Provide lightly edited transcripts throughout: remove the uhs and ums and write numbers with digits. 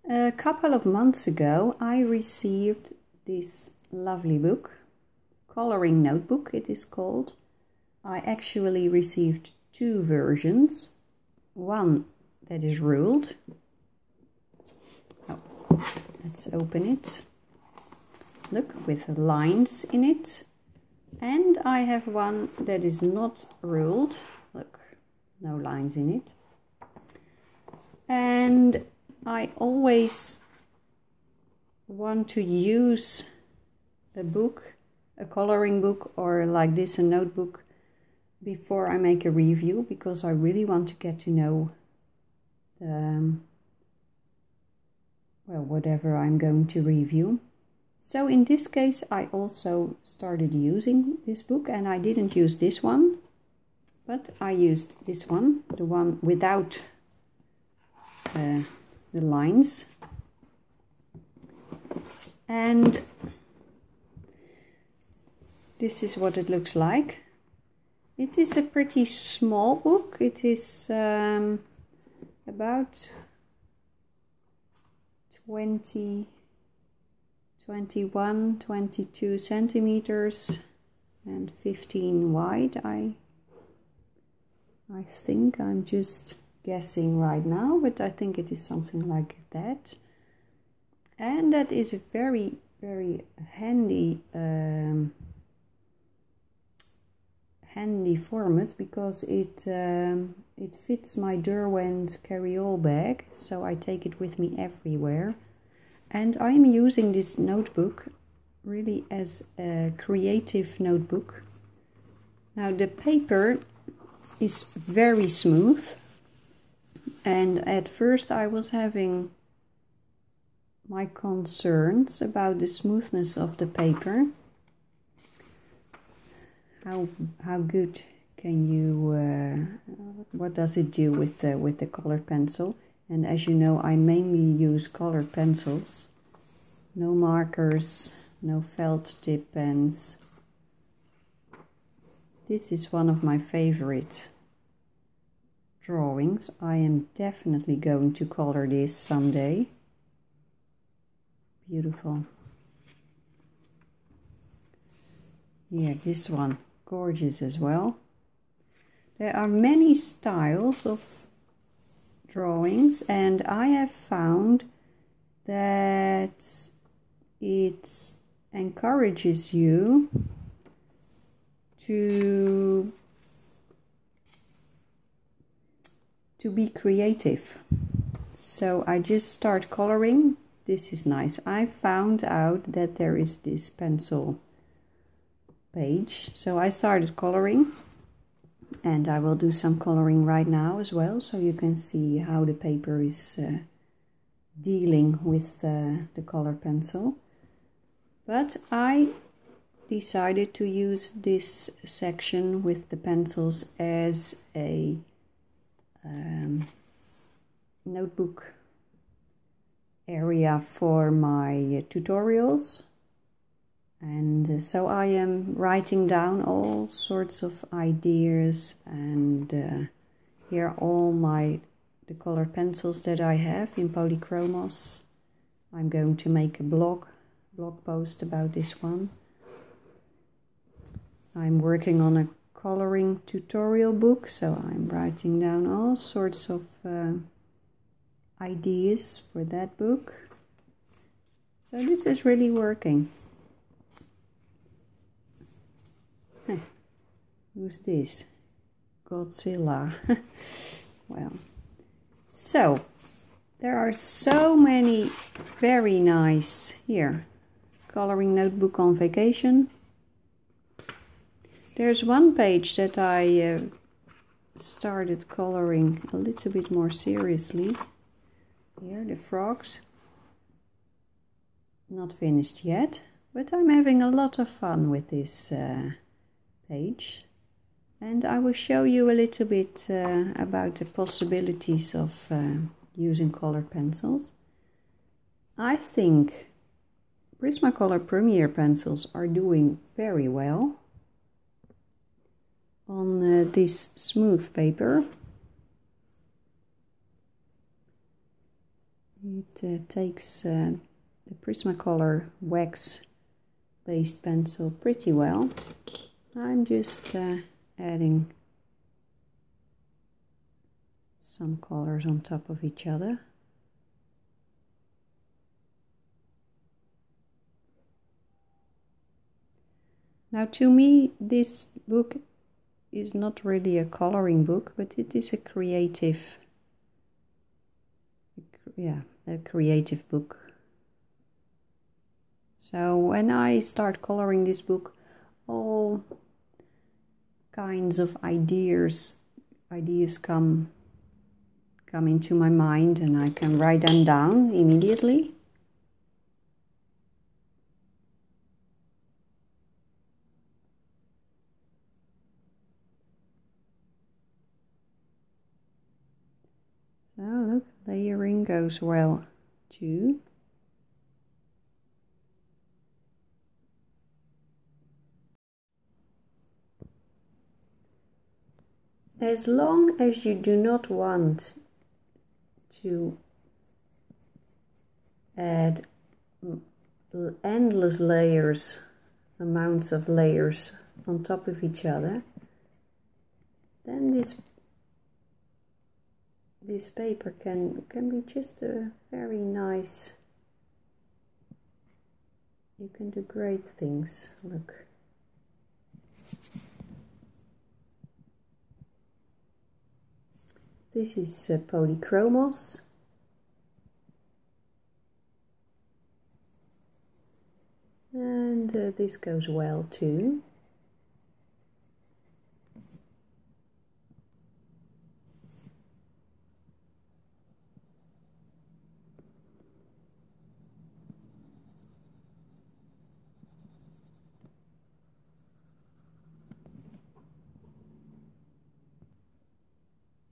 A couple of months ago I received this lovely book, coloring notebook it is called. I actually received two versions, one that is ruled. Oh, let's open it. Look, with lines in it. And I have one that is not ruled. Look, no lines in it. And I always want to use a book, a coloring book, or like this, a notebook, before I make a review, because I really want to get to know whatever I'm going to review. So in this case I also started using this book, and I didn't use this one, but I used this one, the one without the lines. And this is what it looks like. It is a pretty small book. It is about 21, 22 centimeters and 15 wide. I think, I'm just guessing right now, but I think it is something like that. And that is a very, very handy handy format, because it fits my Derwent carry-all bag, so I take it with me everywhere. And I'm using this notebook really as a creative notebook. Now the paper is very smooth, and at first I was having my concerns about the smoothness of the paper. How good can you, what does it do with the colored pencil? And as you know, I mainly use colored pencils, no markers, no felt tip pens. This is one of my favorite drawings. I am definitely going to color this someday. Beautiful. Here, this one. Gorgeous as well. There are many styles of drawings, and I have found that it encourages you to be creative. So I just start coloring. This is nice. I found out that there is this pencil page, so I started coloring, and I will do some coloring right now as well, so you can see how the paper is dealing with the color pencil. But I decided to use this section with the pencils as a notebook area for my tutorials. And so I am writing down all sorts of ideas, and here are all the color pencils that I have in polychromos. I'm going to make a blog post about this one. I'm working on a coloring tutorial book, so I'm writing down all sorts of ideas for that book. So this is really working. Who's this? Godzilla. Well, so there are so many very nice, here, coloring notebook on vacation. There's one page that I started coloring a little bit more seriously. Here, the frogs. Not finished yet, but I'm having a lot of fun with this page. And I will show you a little bit about the possibilities of using colored pencils. I think Prismacolor Premier pencils are doing very well on this smooth paper. It it takes the Prismacolor wax based pencil pretty well. I'm just adding some colors on top of each other. Now, to me, this book is not really a coloring book, but it is a creative, a creative book. So when I start coloring this book, all kinds of ideas come into my mind, and I can write them down immediately. So look, layering goes well too. As long as you do not want to add endless layers, amounts of layers on top of each other, then this paper can be just a very nice, you can do great things. Look. This is polychromos. And this goes well too.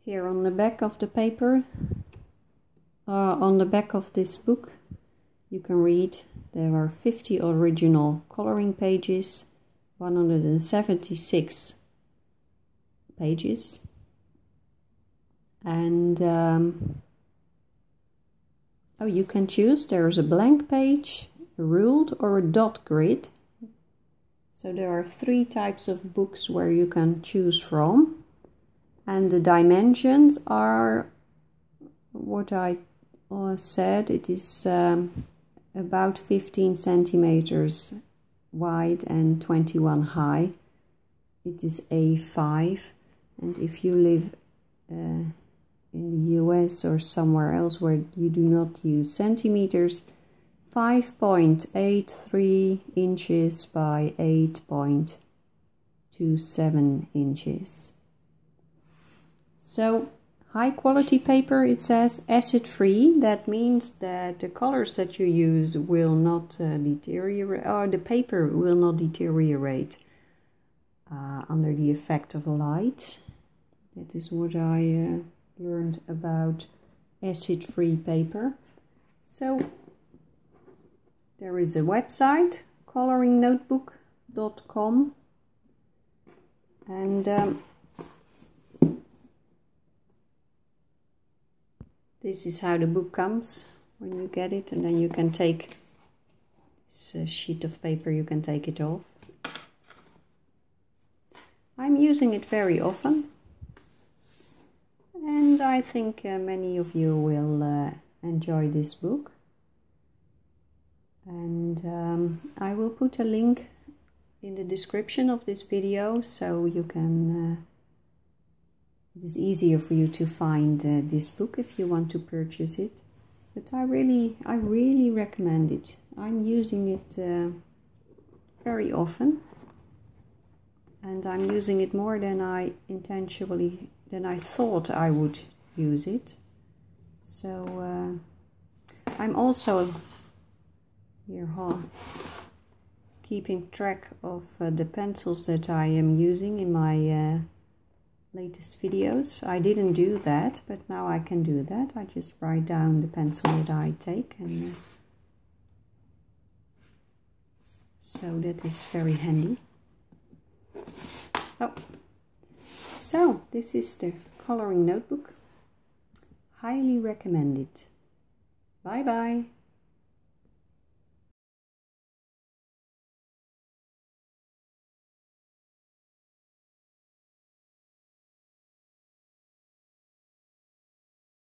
Here on the back of the paper, on the back of this book, you can read there are 50 original coloring pages, 176 pages, and oh, you can choose. There is a blank page, a ruled, or a dot grid. So there are 3 types of books where you can choose from. And the dimensions are what I said. It is about 15 centimeters wide and 21 high. It is A5, and if you live in the US or somewhere else where you do not use centimeters, 5.83 inches by 8.27 inches. So, high quality paper, it says acid free. That means that the colors that you use will not deteriorate, or the paper will not deteriorate under the effect of light. That is what I learned about acid free paper. So, there is a website, coloringnotebook.com, and this is how the book comes when you get it, and then you can take this sheet of paper, you can take it off. I'm using it very often, and I think many of you will enjoy this book. And I will put a link in the description of this video, so you can it is easier for you to find this book if you want to purchase it. But I really recommend it. I'm using it very often, and I'm using it more than I thought I would use it. So I'm also here keeping track of the pencils that I am using in my latest videos. I didn't do that, but now I can do that. I just write down the pencil that I take, and so that is very handy. Oh, so this is the coloring notebook. Highly recommended. Bye bye.